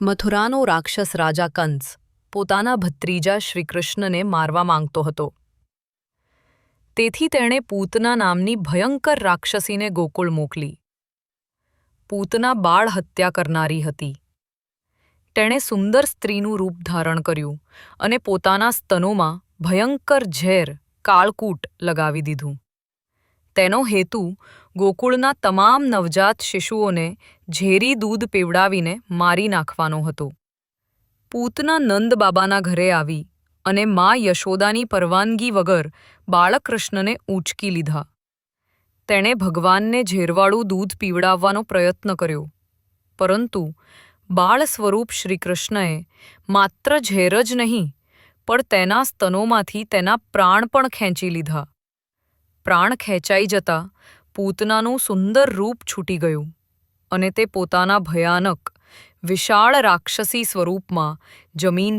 મથુરાનો રાક્ષસ રાજા કંસ પોતાના ભત્રીજા શ્રીકૃષ્ણને મારવા માંગતો હતો. તેથી તેણે પૂતના નામની ભયંકર રાક્ષસીને ગોકુળ મોકલી. પૂતના બાળ હત્યા કરનારી હતી. તેણે સુંદર સ્ત્રીનું રૂપ ધારણ કર્યું અને પોતાના સ્તનોમાં ભયંકર ઝેર કાળકૂટ લગાવી દીધું. તેનો હેતુ ગોકુળના તમામ નવજાત શિશુઓને ઝેરી દૂધ પીવડાવીને મારી નાખવાનો હતો. પૂતના નંદ બાબાના ઘરે આવી અને મા યશોદાની પરવાનગી વગર બાળકૃષ્ણને ઊંચકી લીધા. તેણે ભગવાનને ઝેરવાળું દૂધ પીવડાવવાનો પ્રયત્ન કર્યો, પરંતુ બાળ સ્વરૂપ શ્રીકૃષ્ણએ માત્ર ઝેર જ નહીં પણ તેના સ્તનોમાંથી તેના પ્રાણ પણ ખેંચી લીધા. પ્રાણ ખેંચાઈ જતાં પૂતનાનું સુંદર રૂપ છૂટી ગયું અને તે પોતાના ભયાનક વિશાળ રાક્ષસી સ્વરૂપમાં જમીન